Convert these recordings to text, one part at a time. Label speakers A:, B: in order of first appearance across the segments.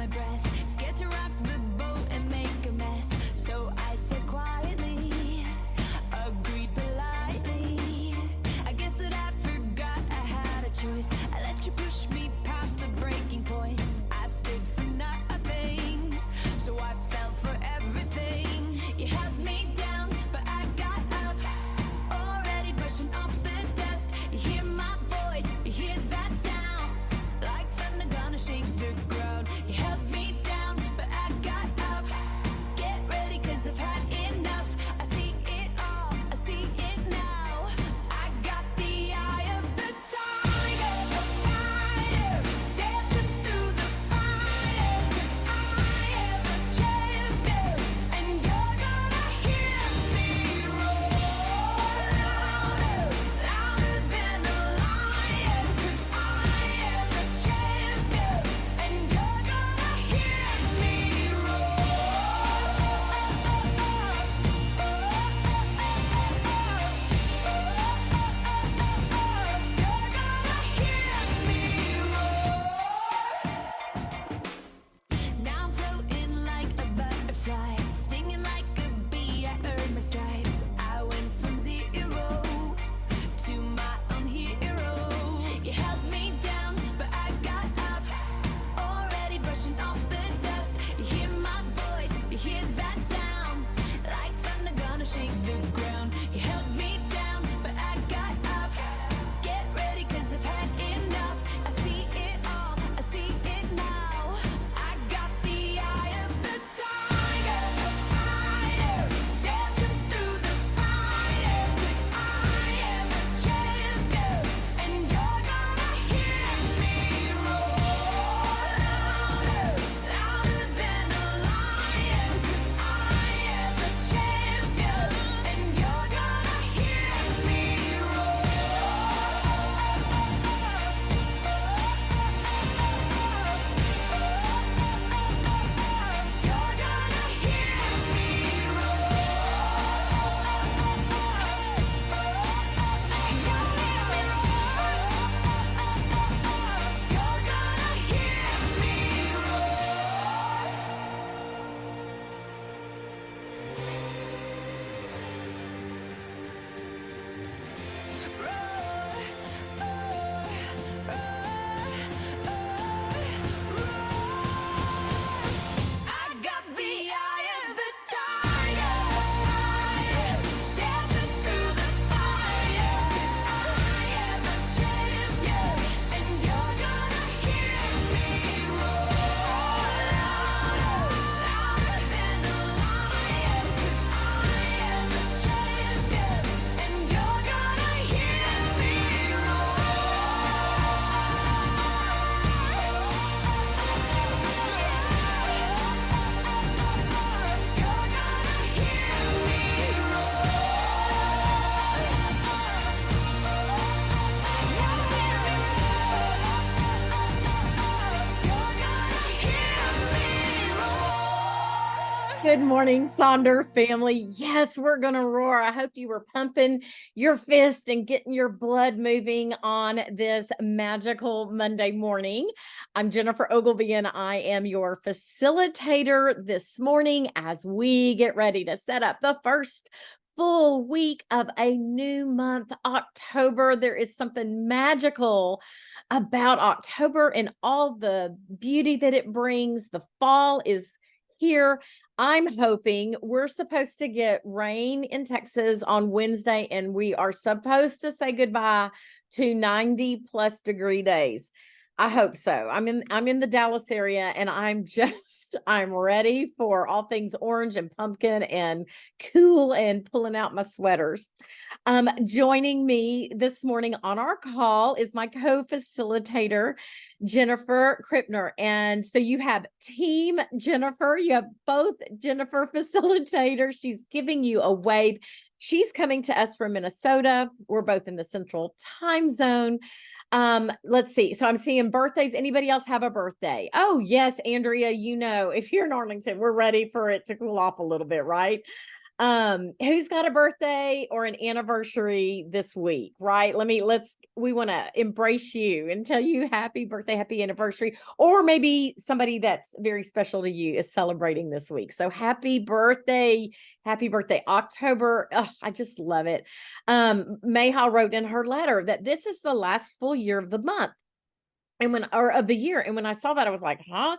A: my breath, scared to rock the boat and make a mess. So I said quietly, agreed politely. I guess that I forgot I had a choice. I let you push me past the breaking point. I stood for nothing, so I fell for everything. You held me down, but I got up, already brushing off the dust. You hear my voice, you hear that sound, like thunder gonna shake the ground. You held me down, but I got up. Get ready, cause I've had enough. I see it all, I see it now. I got the eye of the tiger, a fighter, dancing through the fire. Cause I am a champion, and you're gonna hear me roar louder, louder than a lion. Cause I am a champion, and you're gonna hear me roar. You're gonna hear me roar. Now I'm floating like a butterfly, stinging like a bee. I earned my stripes. I went from zero to my own hero. You held me down, but I got up, already brushing off the dust. You hear my voice, you hear that sound, like thunder gonna shake the ground. You held me down, but I got up. Get ready, cause I've had enough. I see it all, I see it now. I got the eye of the tiger, a fighter, dancing through the fire. Cause I am a champion, and you're gonna hear me roar louder, louder than a lion. Cause I am a champion, and you're gonna hear me roar. You're gonna hear me I got the eye of the tiger, fire, dancing through the fire. Cause I am a champion, and you're gonna hear me roar louder, louder than a lion. Cause I am a champion, and you're gonna hear me You're gonna hear me
B: Good morning, Sonder family. Yes, we're going to roar. I hope you were pumping your fist and getting your blood moving on this magical Monday morning. I'm Jennifer Ogilvy, and I am your facilitator this morning as we get ready to set up the first full week of a new month, October. There is something magical about October and all the beauty that it brings. The fall is here. I'm hoping we're supposed to get rain in Texas on Wednesday, and we are supposed to say goodbye to 90 plus degree days. I hope so. I'm in the Dallas area, and I'm ready for all things orange and pumpkin and cool and pulling out my sweaters. Joining me this morning on our call is my co-facilitator, Jennifer Krippner. And so you have Team Jennifer, you have both Jennifer facilitators. She's giving you a wave. She's coming to us from Minnesota. We're both in the central time zone. Let's see. So I'm seeing birthdays. Anybody else have a birthday? Oh, yes, Andrea, if you're in Arlington, we're ready for it to cool off a little bit, right? Who's got a birthday or an anniversary this week, right? We want to embrace you and tell you happy birthday, happy anniversary, or maybe somebody that's very special to you is celebrating this week. So happy birthday, October. Oh, I just love it. Mayha wrote in her letter that this is the last full year of the month. Of the year. And when I saw that, I was like, huh?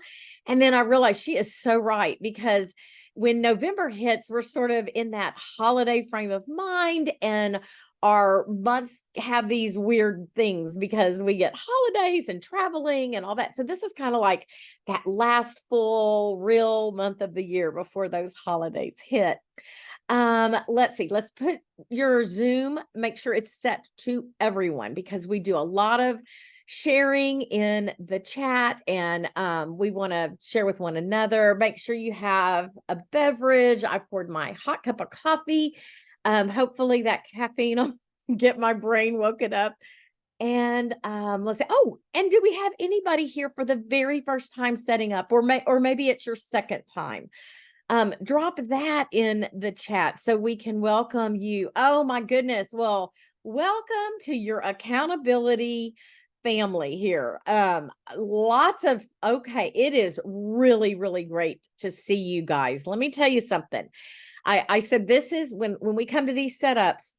B: And then I realized she is so right, because when November hits, we're sort of in that holiday frame of mind, and our months have these weird things because we get holidays and traveling and all that. So this is kind of like that last full real month of the year before those holidays hit. Let's see. Let's put your Zoom, make sure it's set to everyone, because we do a lot of sharing in the chat, and we want to share with one another. Make sure you have a beverage. I poured my hot cup of coffee. Hopefully that caffeine will get my brain woken up. And let's say, oh, and do we have anybody here for the very first time setting up, or maybe it's your second time? Drop that in the chat so we can welcome you. Oh my goodness. Well, welcome to your accountability family here. It is really, really great to see you guys. Let me tell you something. I said, this is when we come to these setups,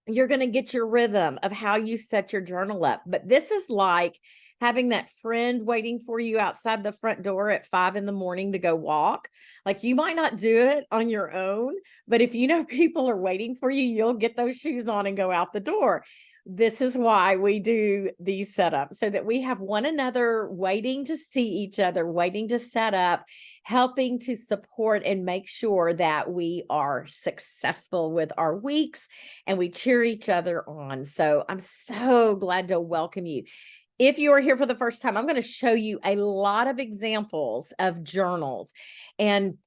B: you're going to get your rhythm of how you set your journal up. But this is like having that friend waiting for you outside the front door at 5 a.m. to go walk. Like, you might not do it on your own, but if you know people are waiting for you, you'll get those shoes on and go out the door. This is why we do these setups, so that we have one another waiting to see each other, waiting to set up, helping to support and make sure that we are successful with our weeks, and we cheer each other on. So I'm so glad to welcome you. If you are here for the first time, I'm going to show you a lot of examples of journals. And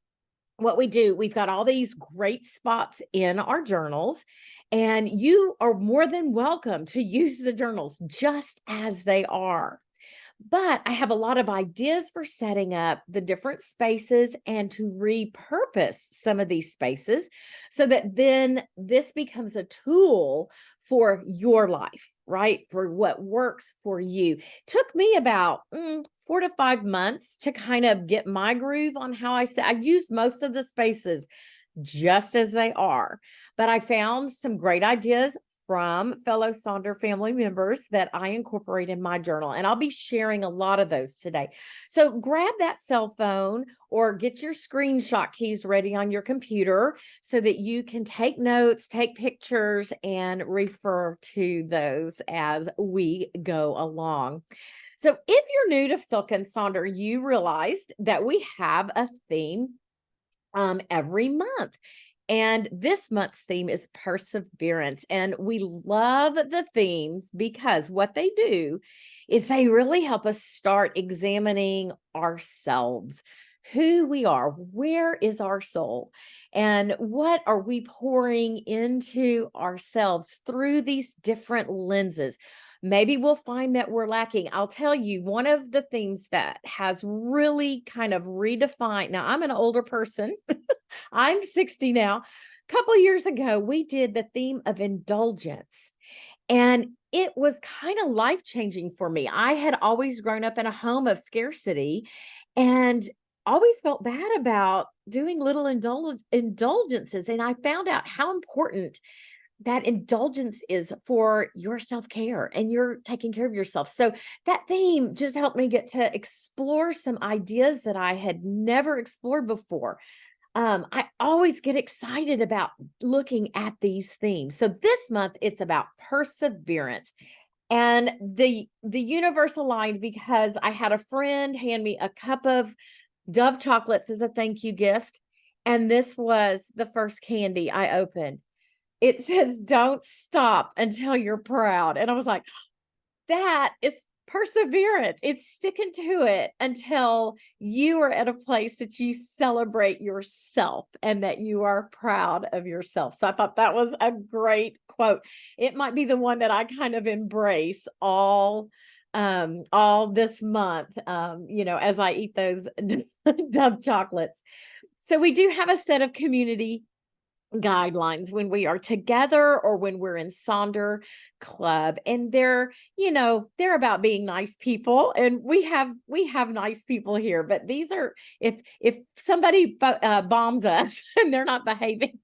B: what we do, we've got all these great spots in our journals, and you are more than welcome to use the journals just as they are. But I have a lot of ideas for setting up the different spaces and to repurpose some of these spaces, so that then this becomes a tool for your life, right? For what works for you. Took me about 4 to 5 months to kind of get my groove on how I use most of the spaces just as they are, but I found some great ideas from fellow Sonder family members that I incorporate in my journal. And I'll be sharing a lot of those today. So grab that cell phone or get your screenshot keys ready on your computer so that you can take notes, take pictures, and refer to those as we go along. So if you're new to Silk and Sonder, you realized that we have a theme every month. And this month's theme is perseverance. And we love the themes because what they do is they really help us start examining ourselves, who we are, where is our soul, and what are we pouring into ourselves through these different lenses. Maybe we'll find that we're lacking. I'll tell you, one of the themes that has really kind of redefined, now I'm an older person, I'm 60 now. A couple years ago, we did the theme of indulgence, and it was kind of life-changing for me. I had always grown up in a home of scarcity and always felt bad about doing little indulgences. And I found out how important that indulgence is for your self-care, and you're taking care of yourself. So that theme just helped me get to explore some ideas that I had never explored before. I always get excited about looking at these themes. So this month it's about perseverance. And the universe aligned because I had a friend hand me a cup of Dove chocolates as a thank you gift. And this was the first candy I opened. It says, "Don't stop until you're proud." And I was like, that is perseverance. It's sticking to it until you are at a place that you celebrate yourself and that you are proud of yourself. So I thought that was a great quote. It might be the one that I kind of embrace all this month, as I eat those Dove chocolates. So we do have a set of community guidelines when we are together or when we're in Sonder Club, and they're about being nice people, and we have nice people here, but these are, if somebody bombs us and they're not behaving,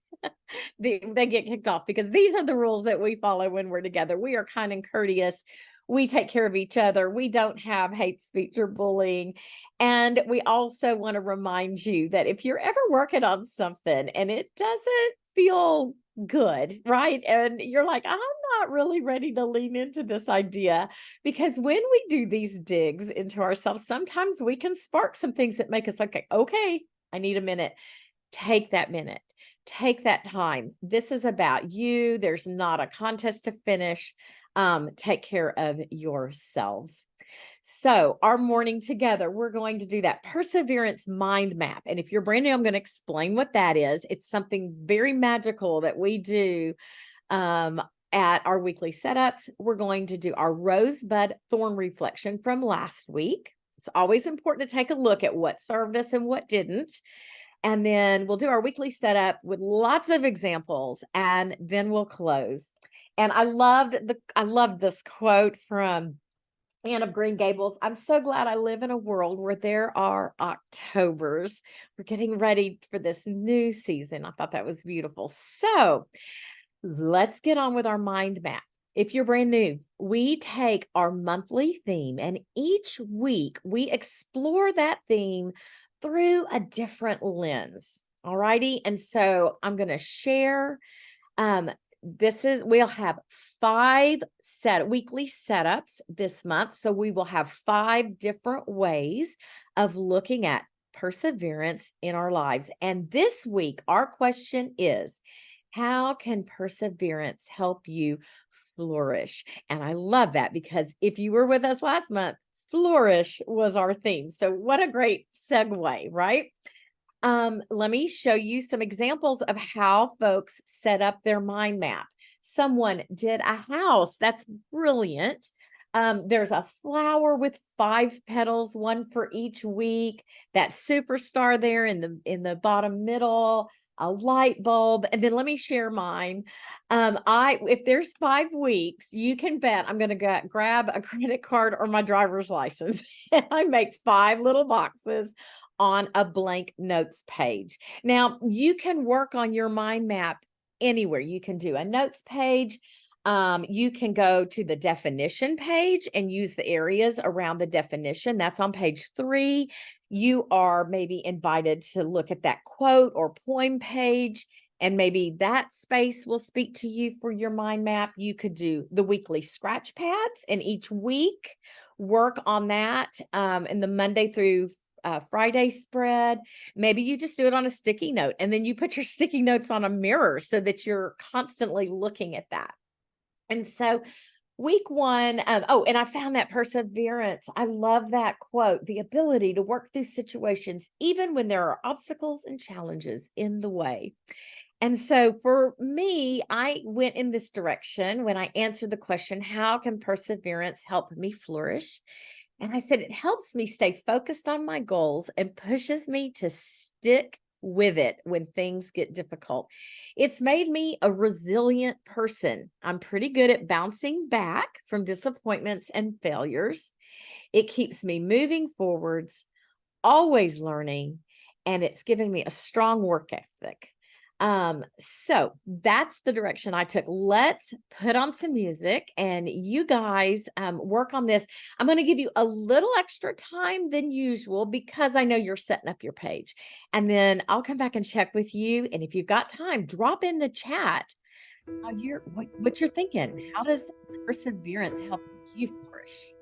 B: they get kicked off, because these are the rules that we follow when we're together. We are kind and courteous. We take care of each other. We don't have hate speech or bullying. And we also want to remind you that if you're ever working on something and it doesn't feel good, right? And you're like, I'm not really ready to lean into this idea, because when we do these digs into ourselves, sometimes we can spark some things that make us like, okay, I need a minute. Take that minute. Take that time. This is about you. There's not a contest to finish. Take care of yourselves. So, our morning together, we're going to do that perseverance mind map. And if you're brand new, I'm going to explain what that is. It's something very magical that we do um, at our weekly setups. We're going to do our rosebud thorn reflection from last week. It's always important to take a look at what served us and what didn't. And then we'll do our weekly setup with lots of examples, and then we'll close. And I loved this quote from Anne of Green Gables. I'm so glad I live in a world where there are Octobers. We're getting ready for this new season. I thought that was beautiful. So let's get on with our mind map. If you're brand new, we take our monthly theme, and each week we explore that theme through a different lens. All righty. And so I'm going to share. Um, we'll have 5 weekly setups this month. So we will have 5 different ways of looking at perseverance in our lives. And this week, our question is, how can perseverance help you flourish? And I love that, because if you were with us last month, flourish was our theme. So what a great segue, right? Let me show you some examples of how folks set up their mind map. Someone did a house. That's brilliant. There's a flower with 5 petals, one for each week. That superstar there in the bottom middle, a light bulb. And then let me share mine. If there's 5 weeks, you can bet I'm going to grab a credit card or my driver's license, and I make 5 little boxes on a blank notes page. Now, you can work on your mind map anywhere. You can do a notes page. You can go to the definition page and use the areas around the definition. That's on page 3. You are maybe invited to look at that quote or poem page, and maybe that space will speak to you for your mind map. You could do the weekly scratch pads, and each week work on that in the Monday through Friday spread. Maybe you just do it on a sticky note, and then you put your sticky notes on a mirror so that you're constantly looking at that. And so week 1, and I found that perseverance. I love that quote, the ability to work through situations even when there are obstacles and challenges in the way. And so for me, I went in this direction when I answered the question, how can perseverance help me flourish? And I said, it helps me stay focused on my goals and pushes me to stick with it when things get difficult. It's made me a resilient person. I'm pretty good at bouncing back from disappointments and failures. It keeps me moving forwards, always learning, and it's given me a strong work ethic. So that's the direction I took. Let's put on some music, and you guys work on this. I'm going to give you a little extra time than usual, because I know you're setting up your page, and then I'll come back and check with you. And if you've got time, drop in the chat what you're thinking. How does perseverance help you flourish?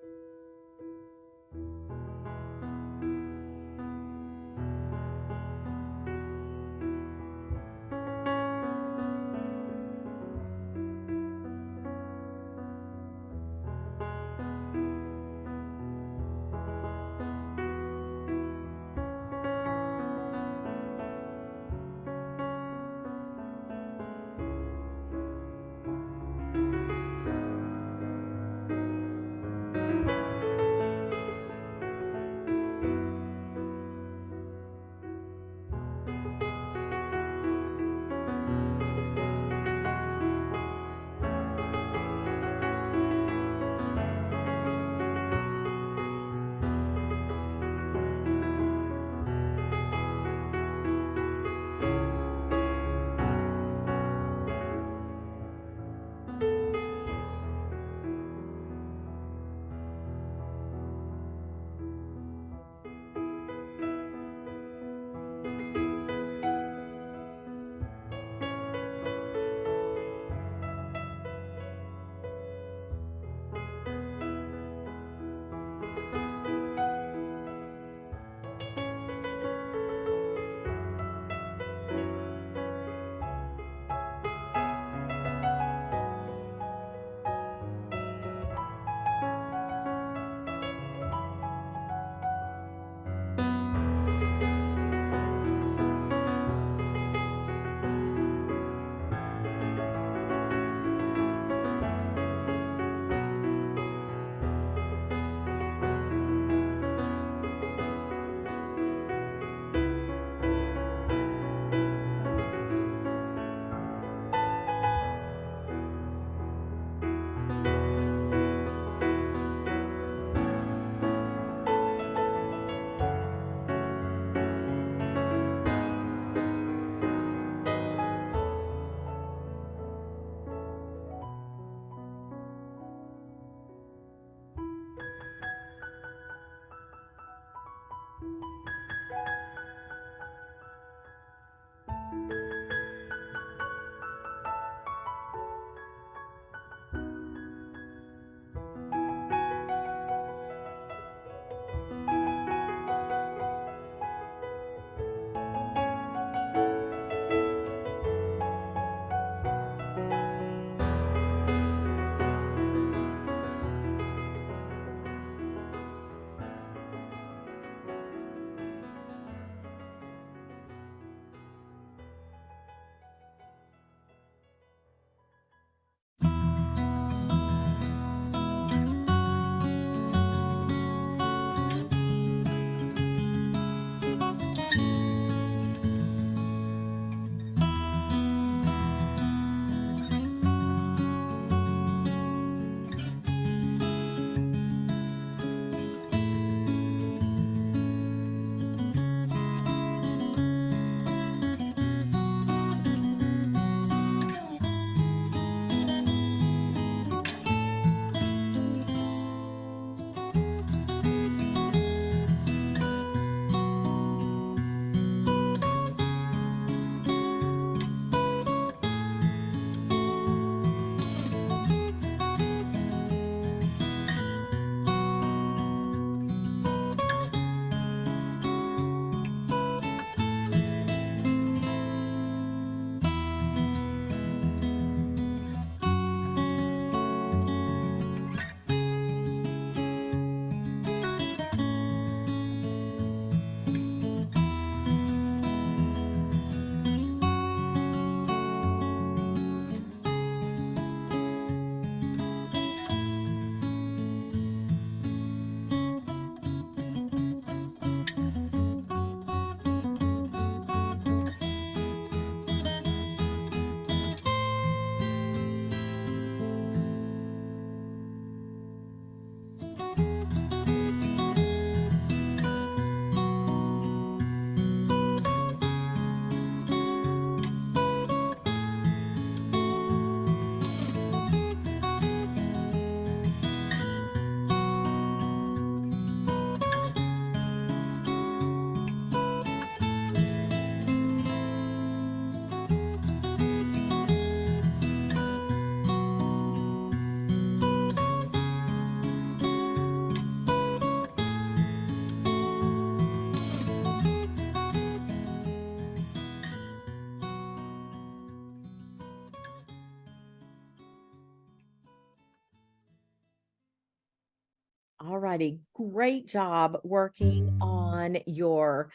B: righty. Great job working on your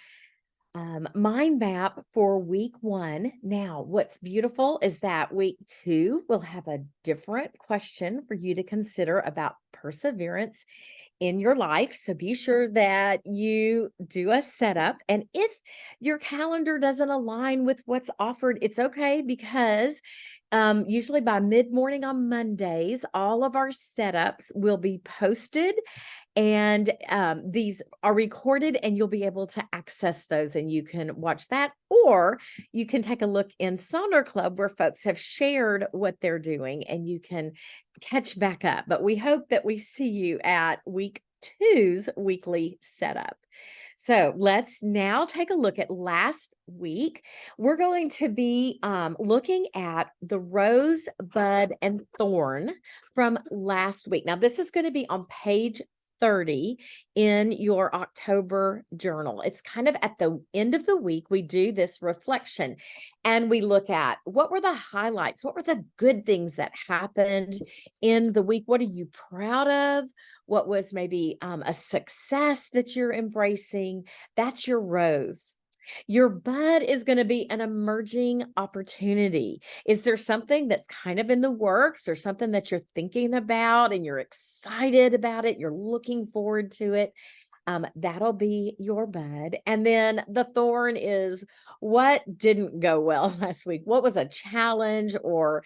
B: mind map for week 1. Now, what's beautiful is that week 2 will have a different question for you to consider about perseverance in your life. So be sure that you do a setup. And if your calendar doesn't align with what's offered, it's okay because usually by mid morning on Mondays, all of our setups will be posted and these are recorded and you'll be able to access those and you can watch that, or you can take a look in Sonder Club where folks have shared what they're doing and you can catch back up. But we hope that we see you at week 2's weekly setup. So let's now take a look at last week. We're going to be looking at the rose, bud, and thorn from last week. Now, this is going to be on page 30 in your October journal. It's kind of at the end of the week, we do this reflection and we look at what were the highlights? What were the good things that happened in the week? What are you proud of? What was maybe a success that you're embracing? That's your rose. Your bud is going to be an emerging opportunity. Is there something that's kind of in the works or something that you're thinking about and you're excited about it? You're looking forward to it. That'll be your bud. And then the thorn is what didn't go well last week. What was a challenge or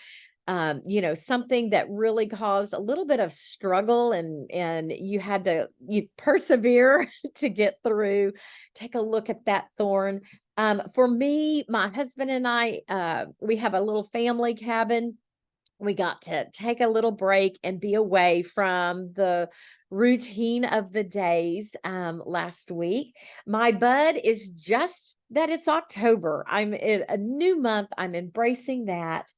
B: something that really caused a little bit of struggle and you persevere to get through. Take a look at that thorn. For me, my husband and I, we have a little family cabin. We got to take a little break and be away from the routine of the days last week. My bud is just that it's October. I'm in a new month. I'm embracing that.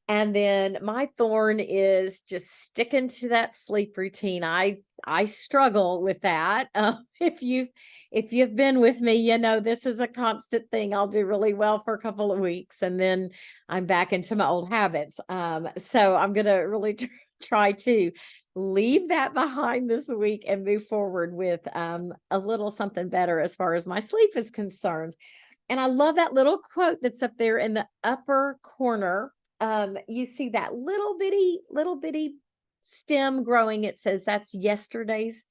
B: And then my thorn is just sticking to that sleep routine. I struggle with that. If you've been with me, you know this is a constant thing. I'll do really well for a couple of weeks, and then I'm back into my old habits. So I'm gonna really try to leave that behind this week and move forward with a little something better as far as my sleep is concerned. And I love that little quote that's up there in the upper corner. You see that little bitty stem growing. It says that's yesterday's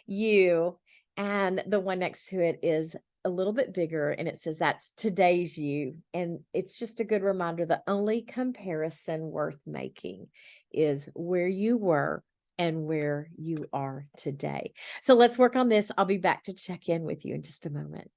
B: you. And the one next to it is a little bit bigger and it says that's today's you. And it's just a good reminder the only comparison worth making is where you were and where you are today. So let's work on this. I'll be back to check in with you in just a moment.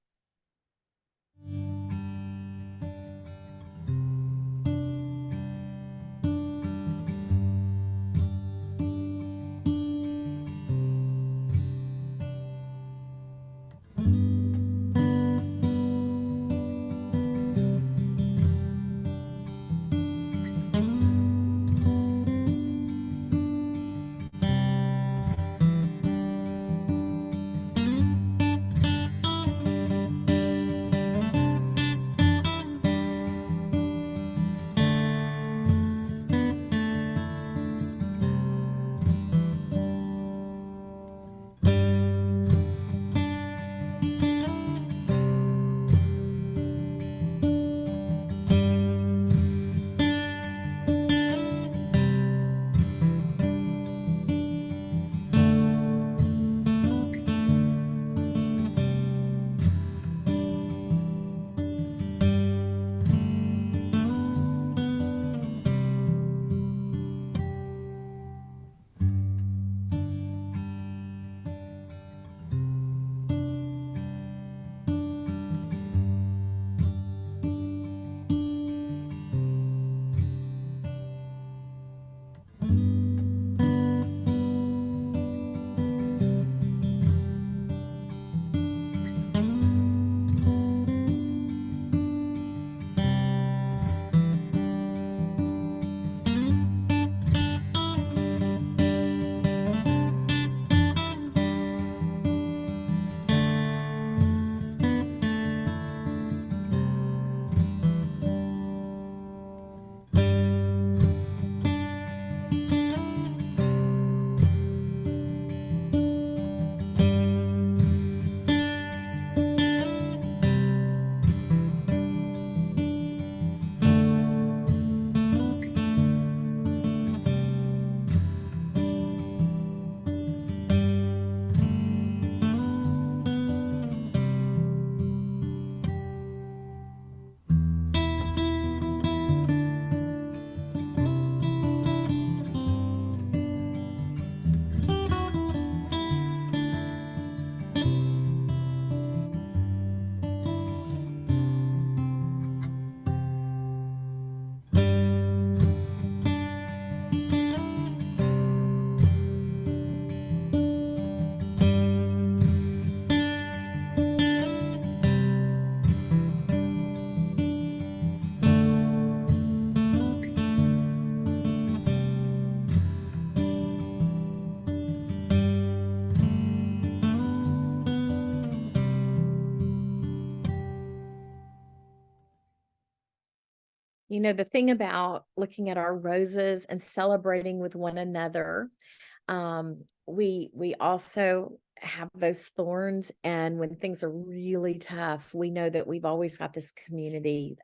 B: The thing about looking at our roses and celebrating with one another, we also have those thorns, and when things are really tough, we know that we've always got this community.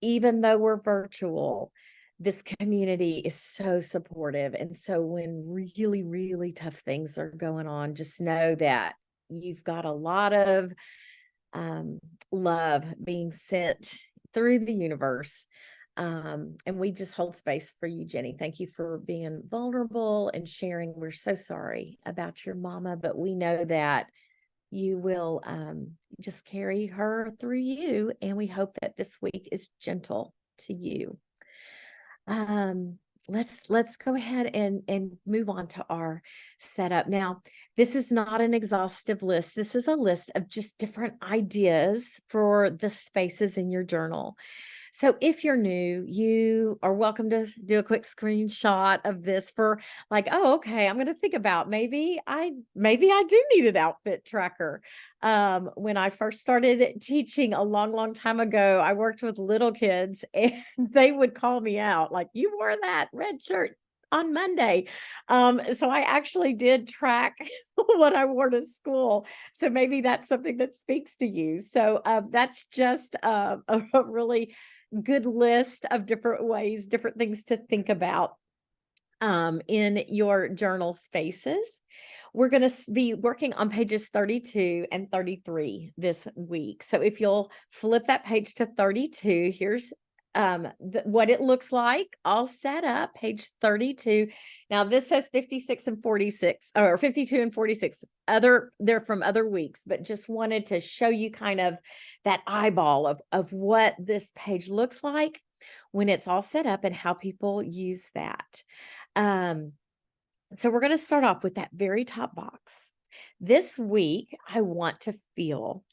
B: Even though we're virtual, this community is so supportive. And so when really, really tough things are going on, just know that you've got a lot of um, love being sent through the universe. And we just hold space for you, Jenny. Thank you for being vulnerable and sharing. We're so sorry about your mama, but we know that you will just carry her through you. And we hope that this week is gentle to you. Um, let's go ahead and move on to our setup. Now, this is not an exhaustive list. This is a list of just different ideas for the spaces in your journal. So if you're new, you are welcome to do a quick screenshot of this for like, oh, okay, I'm going to think about maybe I do need an outfit tracker. When I first started teaching a long, long time ago, I worked with little kids and they would call me out like, you wore that red shirt on Monday. So I actually did track what I wore to school. So maybe that's something that speaks to you. So that's just a really good list of different ways, different things to think about in your journal spaces. We're going to be working on pages 32 and 33 this week. So if you'll flip that page to 32, here's what it looks like all set up, page 32. Now this says 56 and 46 or 52 and 46. They're from other weeks, but just wanted to show you kind of that eyeball of what this page looks like when it's all set up and how people use that. So we're going to start off with that very top box. This week, I want to feel.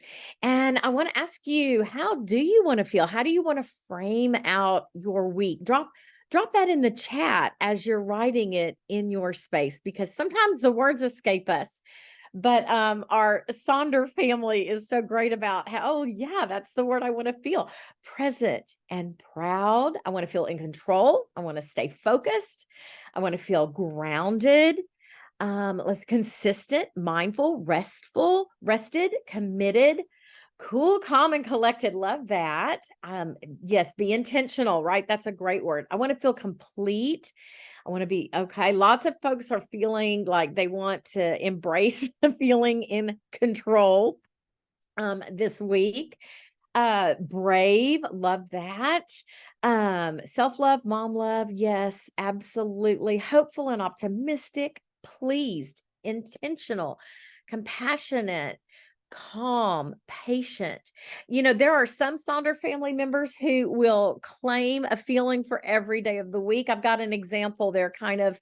B: And I want to ask you, how do you want to feel? How do you want to frame out your week? Drop that in the chat as you're writing it in your space, because sometimes the words escape us. But our Sonder family is so great about how, oh, yeah, that's the word I want to feel. Present and proud. I want to feel in control. I want to stay focused. I want to feel grounded. Let's consistent, mindful, rested, committed, cool, calm, and collected. Love that. Yes, be intentional, right? That's a great word. I want to feel complete. I want to be okay. Lots of folks are feeling like they want to embrace the feeling in control this week. Brave, love that. Self-love, mom love, yes, absolutely. Hopeful and optimistic, pleased, intentional, compassionate, calm, patient. There are some Sonder family members who will claim a feeling for every day of the week. I've got an example there, kind of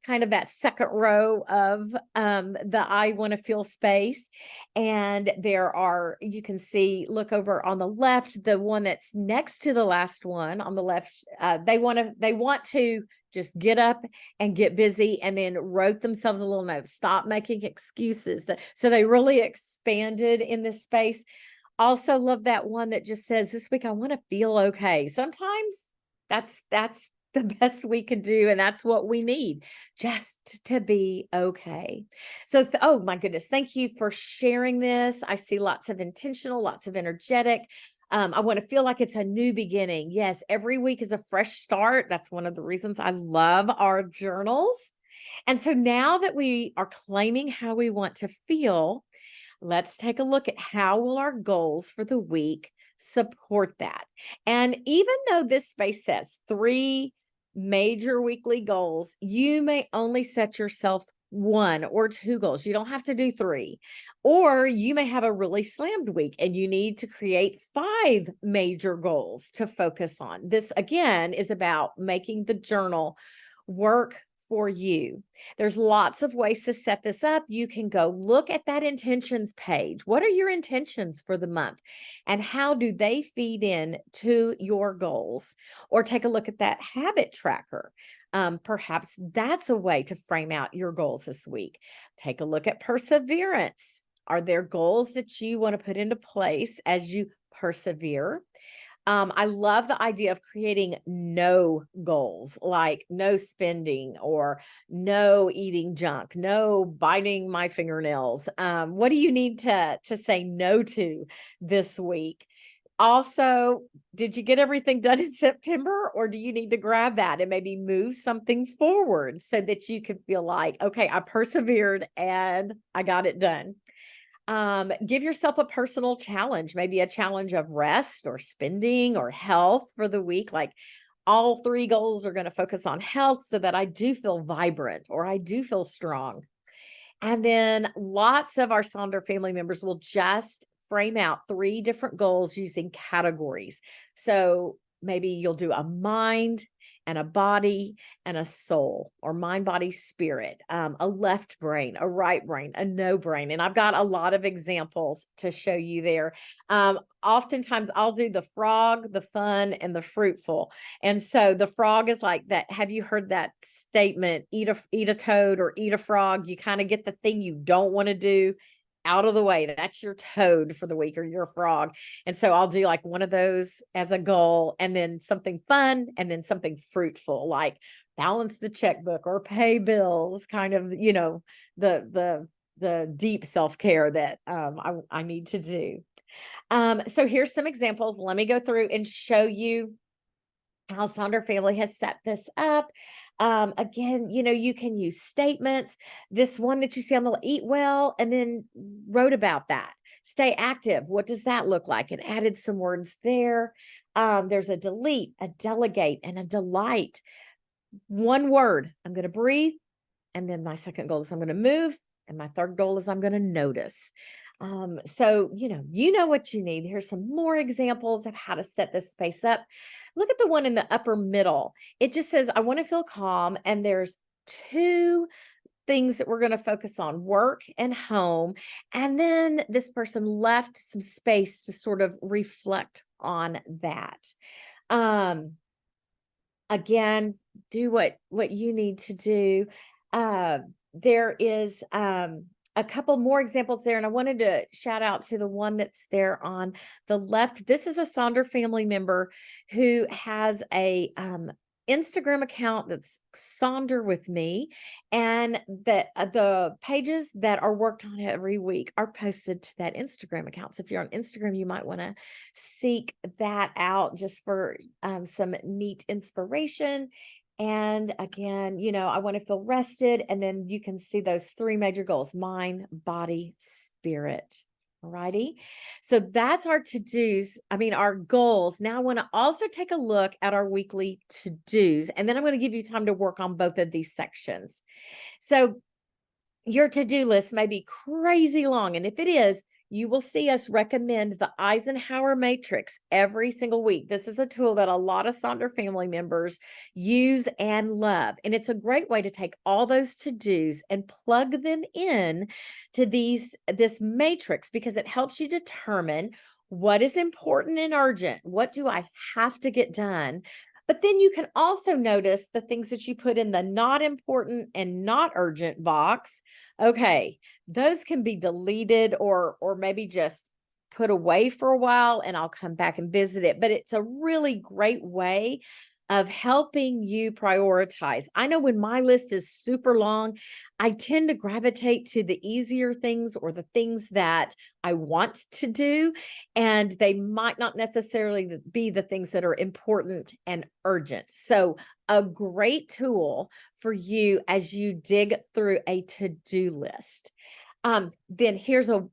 B: that second row of the I want to feel space. And you can see, look over on the left, the one that's next to the last one on the left, they want to just get up and get busy, and then wrote themselves a little note, stop making excuses. So they really expanded in this space. Also love that one that just says, this week I want to feel okay. Sometimes that's the best we can do, and that's what we need, just to be okay. So oh my goodness, thank you for sharing this. I see lots of intentional, lots of energetic. I want to feel like it's a new beginning. Yes, every week is a fresh start. That's one of the reasons I love our journals. And so now that we are claiming how we want to feel, let's take a look at how will our goals for the week support that. And even though this space says 3 major weekly goals, you may only set yourself 1 or 2 goals. You don't have to do 3. Or you may have a really slammed week and you need to create 5 major goals to focus on. This, again, is about making the journal work for you. There's lots of ways to set this up. You can go look at that intentions page. What are your intentions for the month? And how do they feed in to your goals? Or take a look at that habit tracker. Perhaps that's a way to frame out your goals this week. Take a look at perseverance. Are there goals that you want to put into place as you persevere? I love the idea of creating no goals, like no spending or no eating junk, no biting my fingernails. What do you need to say no to this week? Also, did you get everything done in September, or do you need to grab that and maybe move something forward so that you can feel like, okay, I persevered and I got it done? Give yourself a personal challenge, maybe a challenge of rest or spending or health for the week. Like all three goals are going to focus on health so that I do feel vibrant or I do feel strong. And then lots of our Sonder family members will just frame out three different goals using categories. So maybe you'll do a mind and a body and a soul, or mind, body, spirit, a left brain, a right brain, a no brain. And I've got a lot of examples to show you there. Oftentimes I'll do the frog, the fun, and the fruitful. And so the frog is like that. Have you heard that statement, eat a toad or eat a frog? You kind of get the thing you don't want to do out of the way. That's your toad for the week or your frog. And so I'll do like one of those as a goal, and then something fun, and then something fruitful, like balance the checkbook or pay bills, kind of, the deep self-care that I need to do. So here's some examples. Let me go through and show you how Sonder Family has set this up. Again, you can use statements. This one that you see on the eat well, and then wrote about that. Stay active. What does that look like? And added some words there. There's a delete, a delegate, and a delight. One word. I'm going to breathe. And then my second goal is I'm going to move. And my third goal is I'm going to notice. So, you know what you need. Here's some more examples of how to set this space up. Look at the one in the upper middle. It just says, I want to feel calm. And there's two things that we're going to focus on: work and home. And then this person left some space to sort of reflect on that. Um, Again, do what you need to do. There is a couple more examples there, and I wanted to shout out to the one that's there on the left. This is a Sonder family member who has a Instagram account that's Sonder with me, and the pages that are worked on every week are posted to that Instagram account. So if you're on Instagram, you might want to seek that out just for some neat inspiration. And again, I want to feel rested. And then you can see those three major goals: mind, body, spirit. All righty. So that's our to-dos. Our goals. Now I want to also take a look at our weekly to-dos. And then I'm going to give you time to work on both of these sections. So your to-do list may be crazy long. And if it is, you will see us recommend the Eisenhower Matrix every single week. This is a tool that a lot of Sonder family members use and love. And it's a great way to take all those to-dos and plug them in to this matrix, because it helps you determine what is important and urgent. What do I have to get done? But then you can also notice the things that you put in the not important and not urgent box. Okay, those can be deleted or maybe just put away for a while, and I'll come back and visit it. But it's a really great way of helping you prioritize. I know when my list is super long, I tend to gravitate to the easier things or the things that I want to do, and they might not necessarily be the things that are important and urgent. So a great tool for you as you dig through a to-do list. Then here's a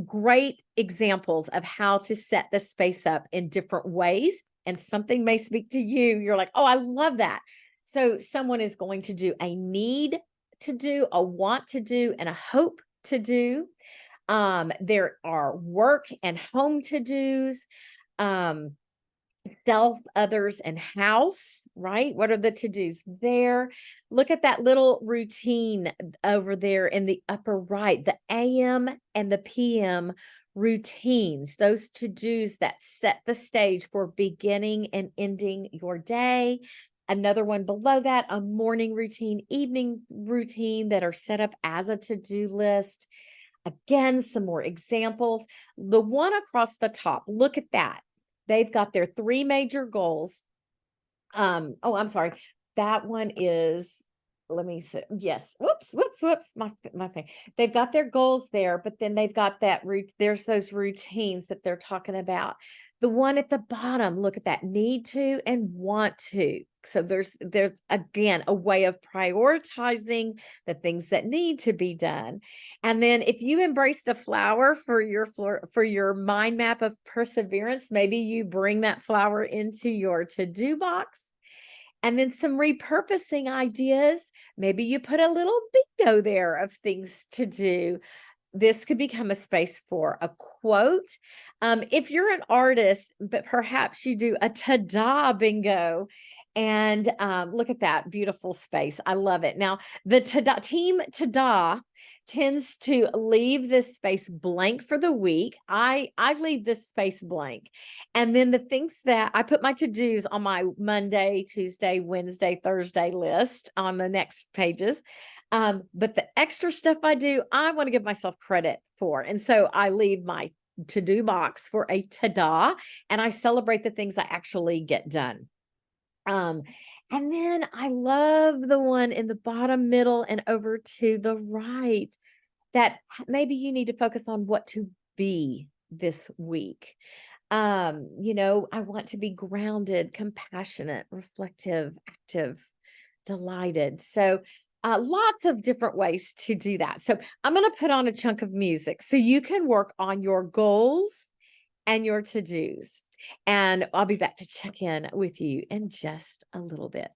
B: great examples of how to set the space up in different ways. And something may speak to you. You're like, oh, I love that. So someone is going to do a need to do, a want to do, and a hope to do. There are work and home to-dos, self, others, and house, right? What are the to-dos there? Look at that little routine over there in the upper right, the AM and the PM routines, those to-dos that set the stage for beginning and ending your day. Another one below that, a morning routine, evening routine that are set up as a to-do list. Again, some more examples. The one across the top, look at that. they've got their 3 major goals. Oh, I'm sorry. That one is, let me see. Yes. Whoops. My thing. They've got their goals there, but then they've got that there's those routines that they're talking about. The one at the bottom, look at that, need to and want to. So there's again a way of prioritizing the things that need to be done. And then if you embrace the flower for your mind map of perseverance, maybe you bring that flower into your to-do box. And then some repurposing ideas. Maybe you put a little bingo there of things to do. This could become a space for a quote. If you're an artist, but perhaps you do a ta-da bingo. And look at that beautiful space. I love it. Now, the team ta-da tends to leave this space blank for the week. I leave this space blank. And then the things that I put my to-dos on my Monday, Tuesday, Wednesday, Thursday list on the next pages. But the extra stuff I do, I want to give myself credit for. And so I leave my to-do box for a ta-da, and I celebrate the things I actually get done. And then I love the one in the bottom middle and over to the right that maybe you need to focus on what to be this week. I want to be grounded, compassionate, reflective, active, delighted. So lots of different ways to do that. So I'm going to put on a chunk of music so you can work on your goals and your to-dos. And I'll be back to check in with you in just a little bit.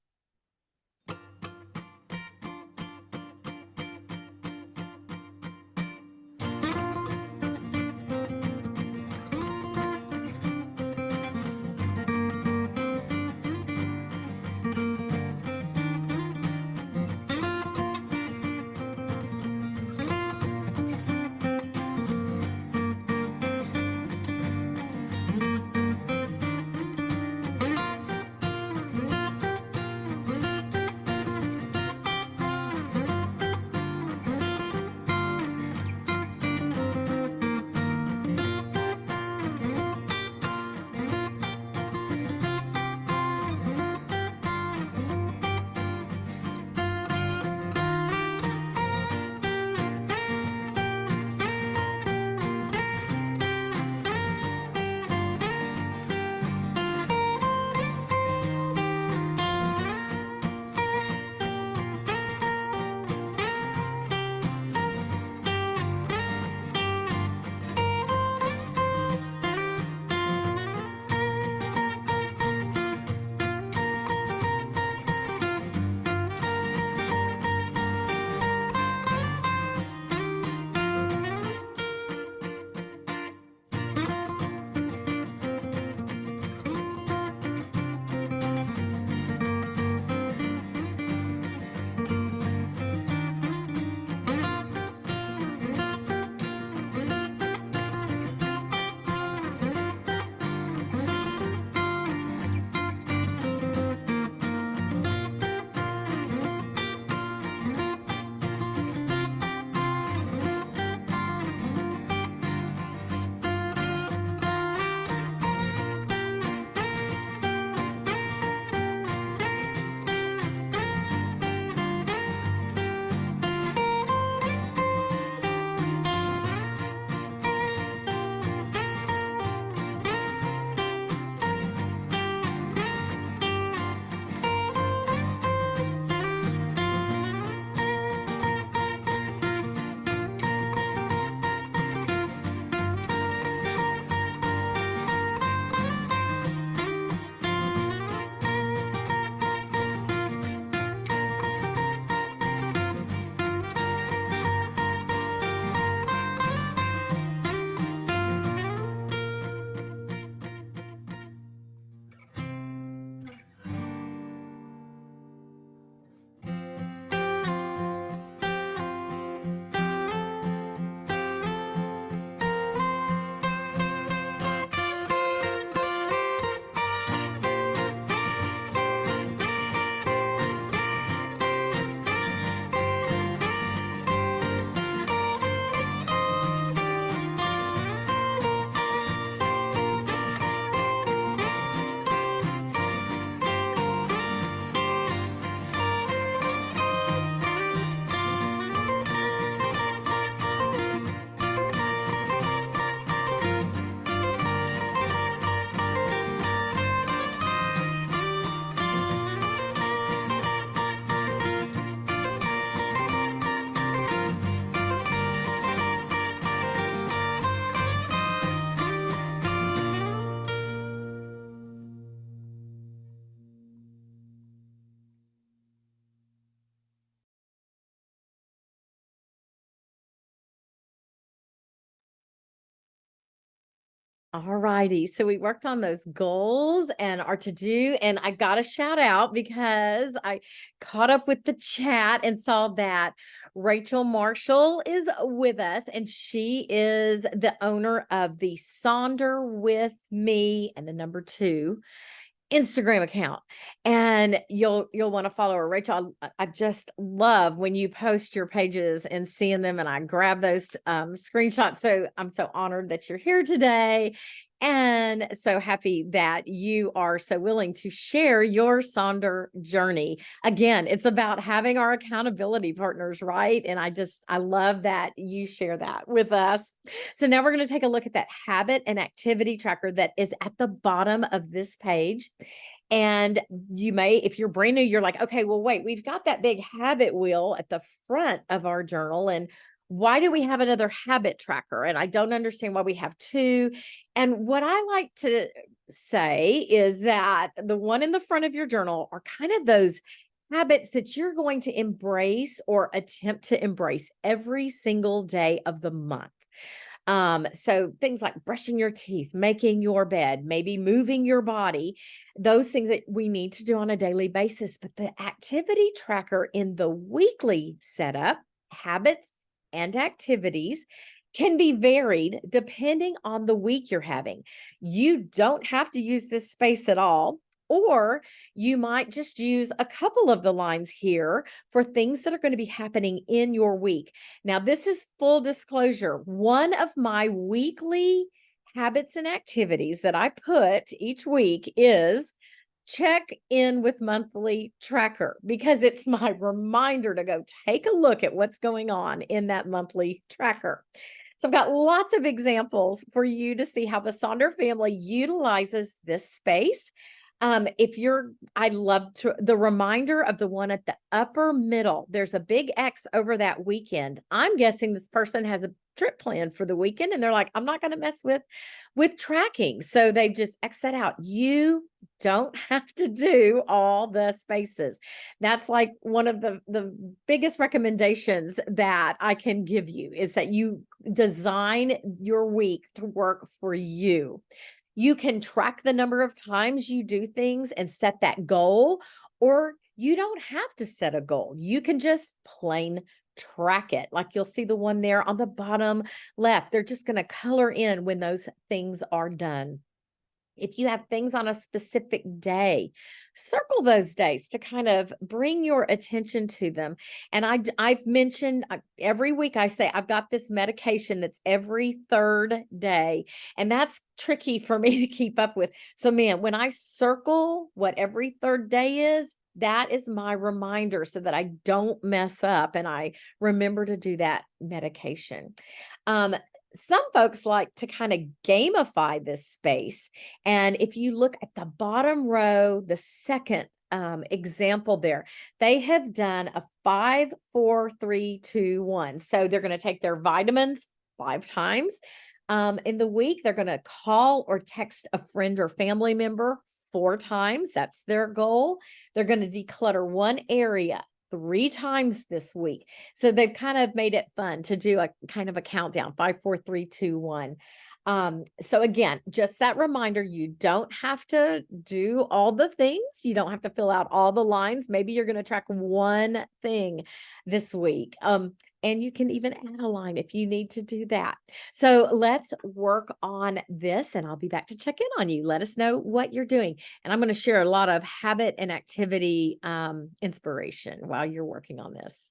B: All righty. So we worked on those goals and our to do. And I got a shout out because I caught up with the chat and saw that Rachel Marshall is with us, and she is the owner of the Sonder with Me and the number two Instagram account. And you'll want to follow her. Rachel, I just love when you post your pages and seeing them, and I grab those screenshots. So I'm so honored that you're here today, and so happy that you are so willing to share your Sonder journey. Again, it's about having our accountability partners, right? And I love that you share that with us. So now we're going to take a look at that habit and activity tracker that is at the bottom of this page. And you may, if you're brand new, you're like, okay, well, wait, we've got that big habit wheel at the front of our journal. And why do we have another habit tracker? And I don't understand why we have two. And what I like to say is that the one in the front of your journal are kind of those habits that you're going to embrace or attempt to embrace every single day of the month. So things like brushing your teeth, making your bed, maybe moving your body, those things that we need to do on a daily basis. But the activity tracker in the weekly setup, habits and activities can be varied depending on the week you're having. You don't have to use this space at all. Or you might just use a couple of the lines here for things that are going to be happening in your week. Now, this is full disclosure. One of my weekly habits and activities that I put each week is check in with monthly tracker, because it's my reminder to go take a look at what's going on in that monthly tracker. So I've got lots of examples for you to see how the Sonder family utilizes this space. I love the reminder of the one at the upper middle. There's a big X over that weekend. I'm guessing this person has a trip planned for the weekend, and they're like, I'm not going to mess with tracking. So they've just X that out. You don't have to do all the spaces. That's like one of the biggest recommendations that I can give you, is that you design your week to work for you. You can track the number of times you do things and set that goal, or you don't have to set a goal. You can just plain track it. Like you'll see the one there on the bottom left. They're just going to color in when those things are done. If you have things on a specific day, circle those days to kind of bring your attention to them. And I've mentioned every week, I say I've got this medication that's every third day, and that's tricky for me to keep up with. So man, when I circle what every third day is, that is my reminder so that I don't mess up and I remember to do that medication. Um, some folks like to kind of gamify this space. And if you look at the bottom row, the second example there, they have done a 5, 4, 3, 2, 1. So they're going to take their vitamins 5 times. In the week, they're going to call or text a friend or family member 4 times. That's their goal. They're going to declutter one area 3 times this week. So they've kind of made it fun to do a kind of a countdown, 5, 4, 3, 2, 1. So again, just that reminder, you don't have to do all the things. You don't have to fill out all the lines. Maybe you're going to track one thing this week. And you can even add a line if you need to do that. So let's work on this, and I'll be back to check in on you. Let us know what you're doing. And I'm going to share a lot of habit and activity inspiration while you're working on this.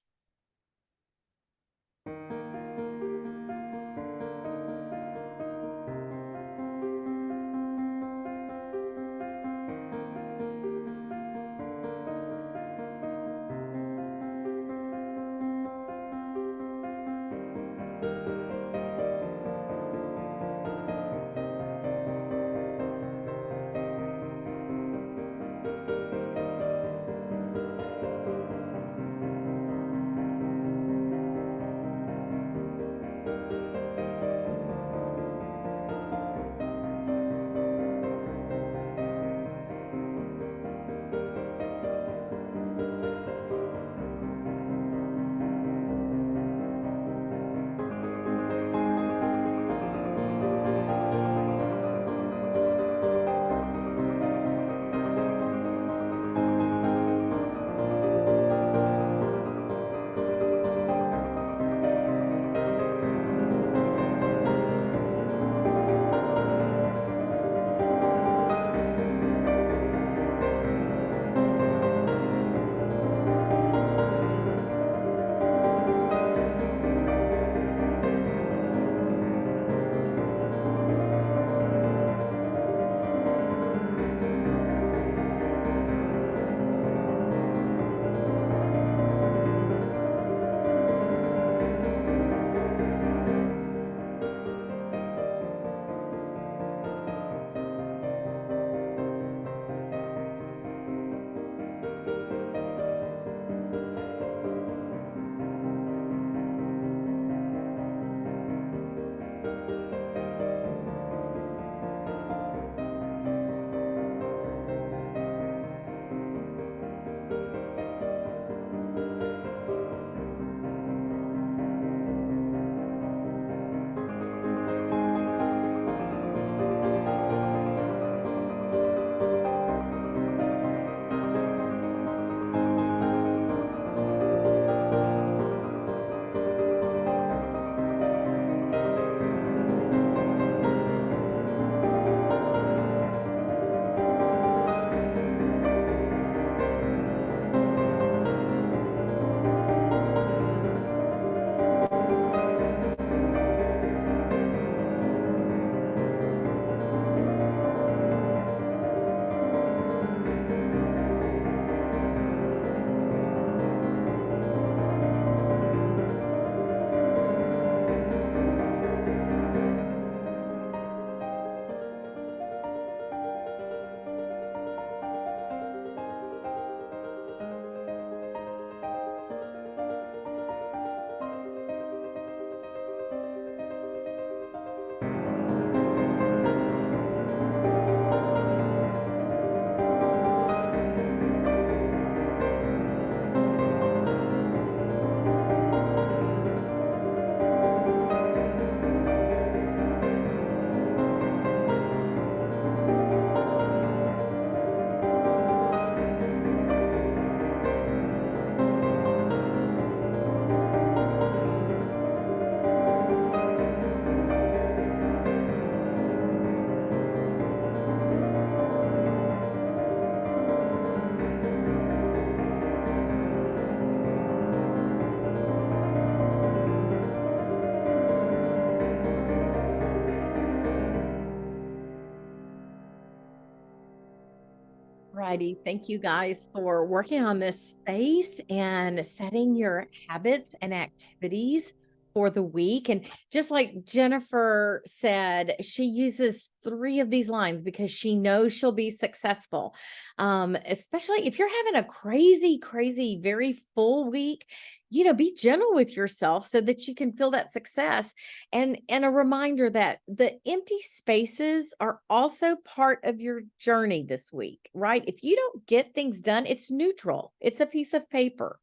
B: Alrighty. Thank you guys for working on this space and setting your habits and activities for the week. And just like Jennifer said, she uses three of these lines because she knows she'll be successful. Especially if you're having a crazy, crazy, very full week, be gentle with yourself so that you can feel that success. And a reminder that the empty spaces are also part of your journey this week, right? If you don't get things done, it's neutral. It's a piece of paper.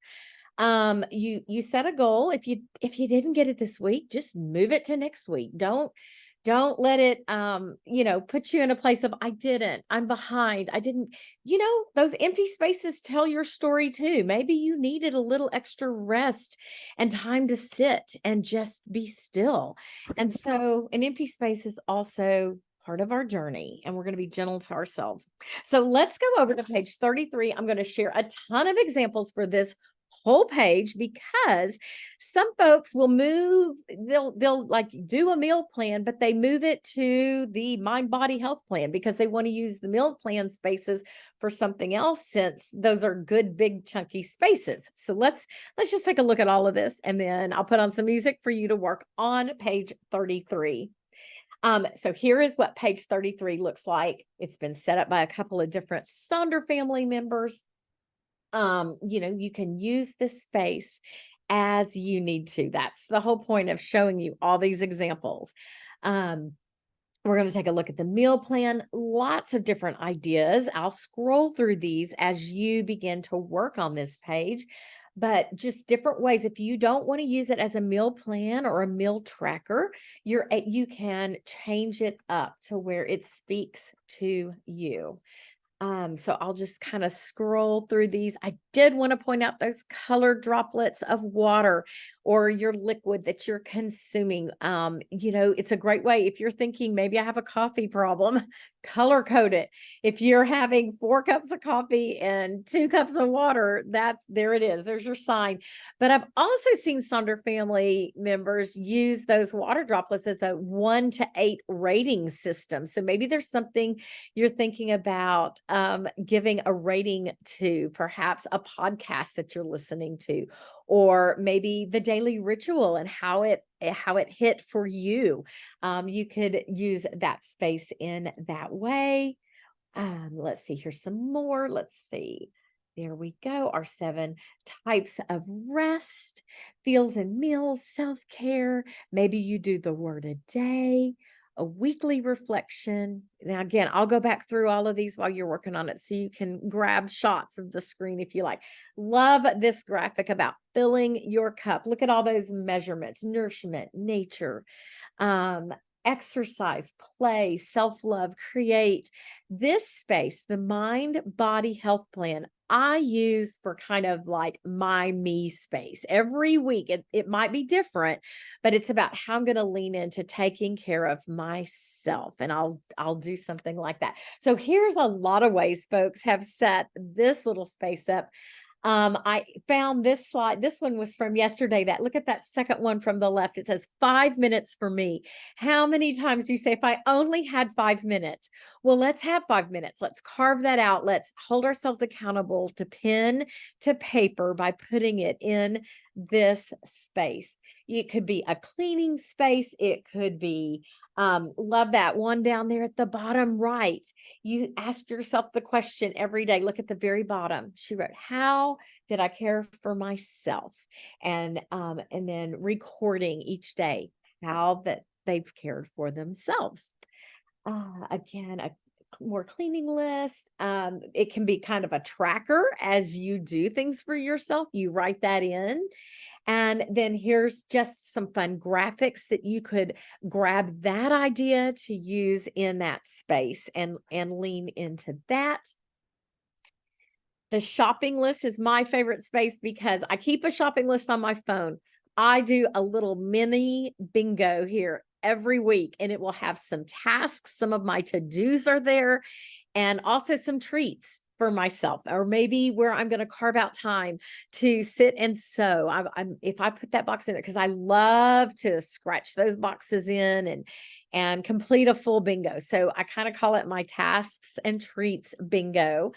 B: You set a goal. If you didn't get it this week, just move it to next week. Don't let it put you in a place of I'm behind, I didn't. Those empty spaces tell your story too. Maybe you needed a little extra rest and time to sit and just be still. And so an empty space is also part of our journey, and we're going to be gentle to ourselves. So let's go over to page 33. I'm going to share a ton of examples for this whole page because some folks will move, they'll like do a meal plan, but they move it to the mind body health plan because they want to use the meal plan spaces for something else, since those are good big chunky spaces. So let's just take a look at all of this, and then I'll put on some music for you to work on page 33. So here is what page 33 looks like. It's been set up by a couple of different Sonder family members. You can use this space as you need to. That's the whole point of showing you all these examples. We're going to take a look at the meal plan. Lots of different ideas. I'll scroll through these as you begin to work on this page, but just different ways. If you don't want to use it as a meal plan or a meal tracker, you can change it up to where it speaks to you. So I'll just kind of scroll through these. I did want to point out those colored droplets of water or your liquid that you're consuming. It's a great way if you're thinking maybe I have a coffee problem, color code it. If you're having 4 cups of coffee and 2 cups of water, there it is. There's your sign. But I've also seen Sonder family members use those water droplets as a 1 to 8 rating system. So maybe there's something you're thinking about giving a rating to, perhaps a podcast that you're listening to, or maybe the daily ritual and how it hit for you. You could use that space in that way. Let's see, here's some more. Let's see. There we go. Our 7 types of rest, feels and meals, self-care. Maybe you do the word a day, a weekly reflection. Now, again, I'll go back through all of these while you're working on it so you can grab shots of the screen if you like. Love this graphic about filling your cup. Look at all those measurements: nourishment, nature, exercise, play, self-love, create. This space, the mind body health plan, I use for kind of like my me space. Every week it might be different, but it's about how I'm going to lean into taking care of myself, and I'll do something like that. So here's a lot of ways folks have set this little space up. I found this slide. This one was from yesterday. Look at that second one from the left. It says 5 minutes for me. How many times do you say, if I only had 5 minutes? Well, let's have 5 minutes. Let's carve that out. Let's hold ourselves accountable to pen to paper by putting it in this space. It could be a cleaning space. It could be, love that one down there at the bottom right. You ask yourself the question every day. Look at the very bottom. She wrote, how did I care for myself? And then recording each day how that they've cared for themselves. Again, a more cleaning list. It can be kind of a tracker as you do things for yourself. You write that in. And then here's just some fun graphics that you could grab that idea to use in that space and lean into that. The shopping list is my favorite space because I keep a shopping list on my phone. I do a little mini bingo here every week, and it will have some tasks. Some of my to-dos are there, and also some treats for myself, or maybe where I'm going to carve out time to sit and sew. If I put that box in there, because I love to scratch those boxes in and complete a full bingo. So I kind of call it my tasks and treats bingo.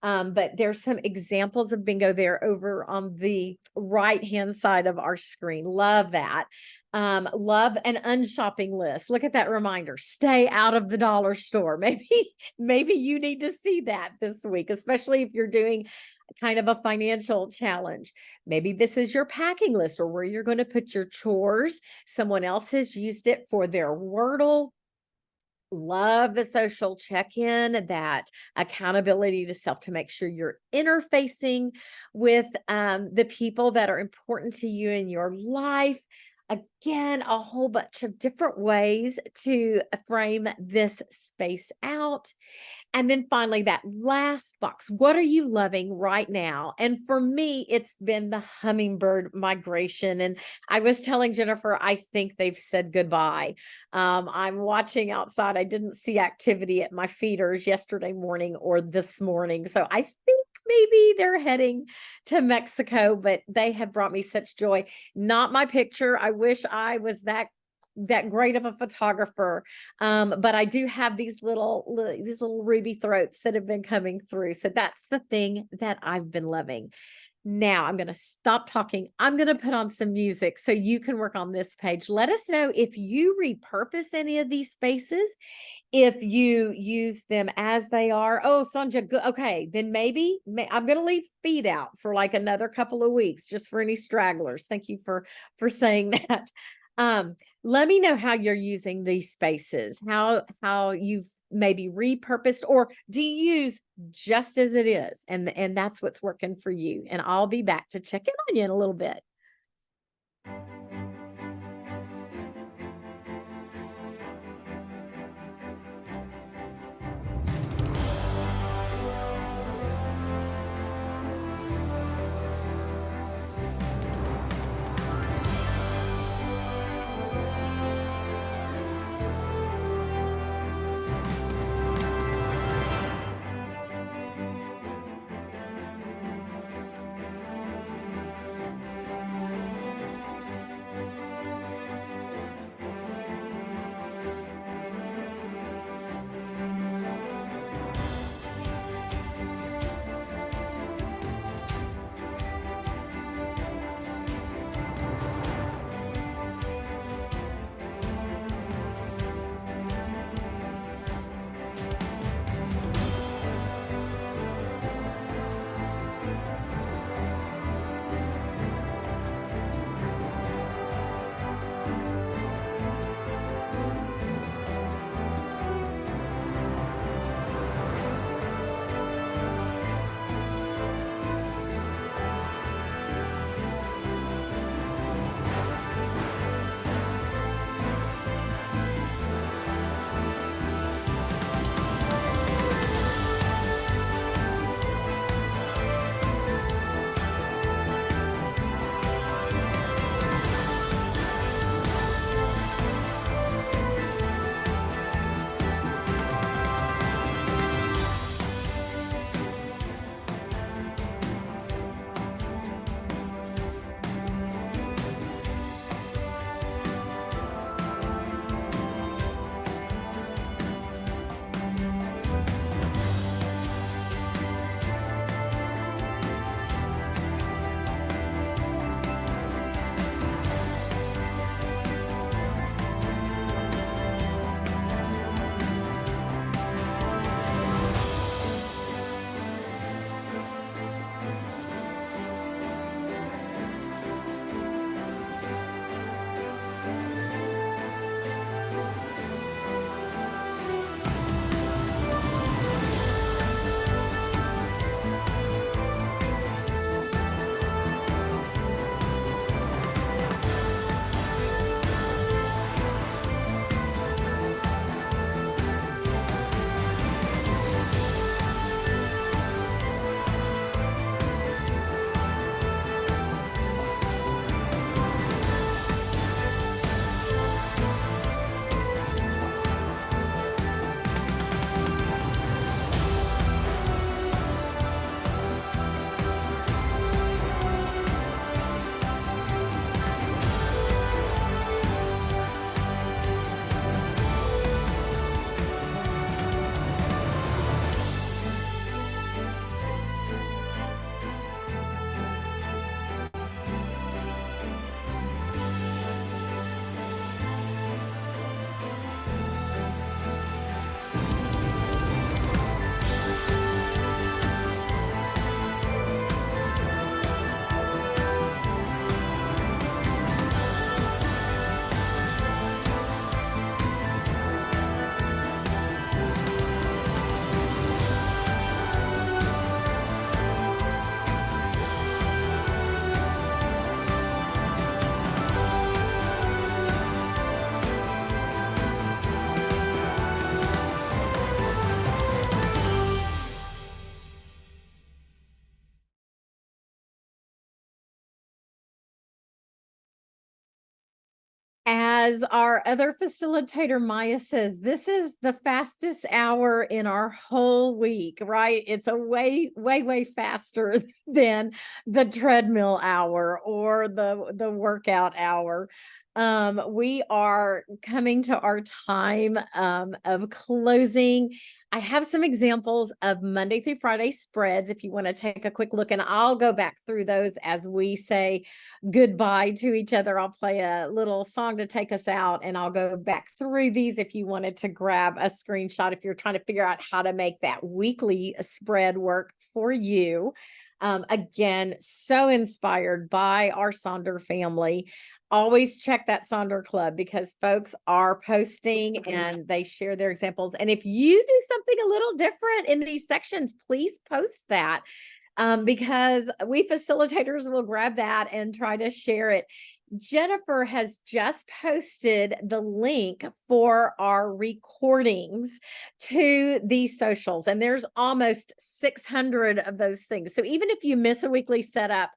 B: But there's some examples of bingo there over on the right-hand side of our screen. Love that. Love an unshopping list. Look at that reminder. Stay out of the dollar store. Maybe you need to see that this week, especially if you're doing kind of a financial challenge. Maybe this is your packing list or where you're going to put your chores. Someone else has used it for their Wordle. Love the social check-in, that accountability to self to make sure you're interfacing with the people that are important to you in your life. Again, a whole bunch of different ways to frame this space out. And then finally, that last box, what are you loving right now? And for me, it's been the hummingbird migration. And I was telling Jennifer, I think they've said goodbye. I'm watching outside. I didn't see activity at my feeders yesterday morning or this morning. So I think maybe they're heading to Mexico, but they have brought me such joy. Not my picture. I wish I was that great of a photographer. But I do have these little ruby throats that have been coming through. So that's the thing that I've been loving. Now I'm going to stop talking. I'm going to put on some music so you can work on this page. Let us know if you repurpose any of these spaces, if you use them as they are. Oh, Sonja, good. Okay, then maybe I'm going to leave feed out for like another couple of weeks just for any stragglers. Thank you for saying that. Let me know how you're using these spaces, how you've maybe repurposed, or do you use just as it is? And that's what's working for you. And I'll be back to check in on you in a little bit. As our other facilitator, Maya, says, this is the fastest hour in our whole week, right? It's a way faster than the treadmill hour or the workout hour. We are coming to our time of closing. I have some examples of Monday through Friday spreads if you want to take a quick look, and I'll go back through those as we say goodbye to each other. I'll play a little song to take us out, and I'll go back through these if you wanted to grab a screenshot if you're trying to figure out how to make that weekly spread work for you. Again, so inspired by our Sonder family. Always check that Sonder Club because folks are posting and they share their examples. And if you do something a little different in these sections, please post that because we facilitators will grab that and try to share it. Jennifer has just posted the link for our recordings to these socials, and there's almost 600 of those things. So even if you miss a weekly setup,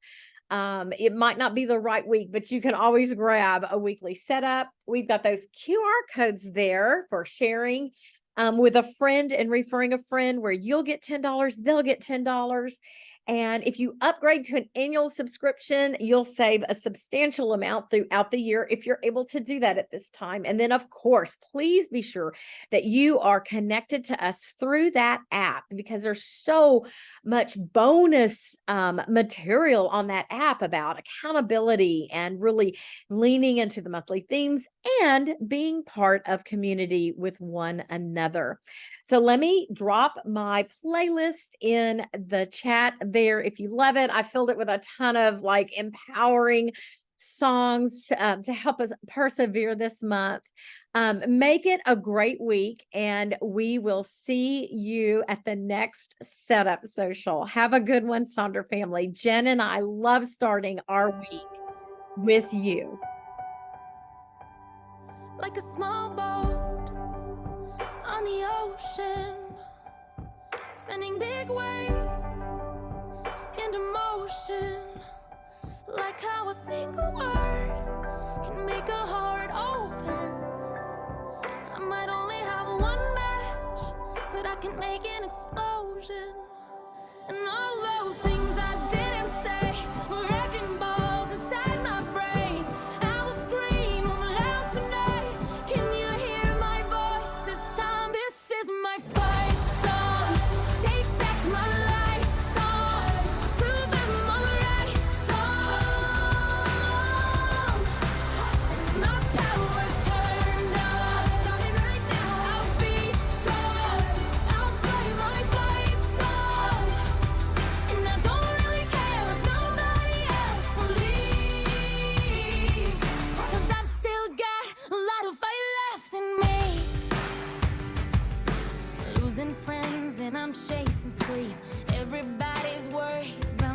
B: it might not be the right week, but you can always grab a weekly setup. We've got those QR codes there for sharing with a friend and referring a friend where you'll get $10, they'll get $10. And if you upgrade to an annual subscription, you'll save a substantial amount throughout the year if you're able to do that at this time. And then, of course, please be sure that you are connected to us through that app because there's so much bonus material on that app about accountability and really leaning into the monthly themes and being part of community with one another. So let me drop my playlist in the chat there. If you love it, I filled it with a ton of like empowering songs to help us persevere this month. Make it a great week, and we will see you at the next setup social. Have a good one, Sonder family. Jen and I love starting our week with you.
A: Like a small boat on the ocean, sending big waves into motion. Like how a single word can make a heart open. I might only have one match, but I can make an explosion. And all those things I didn't say were wrecking balls inside my brain. I will scream loud tonight. Can you hear my voice this time? This is my fight song. Take back my life song. Prove I'm alright song. My power's turned on. Starting right now. I'll be strong. I'll play my fight song. And I don't really care if nobody else believes, 'cause I've still got a lot of fight left in me. Losing friends and I'm chasing sleep. Everybody's worried, but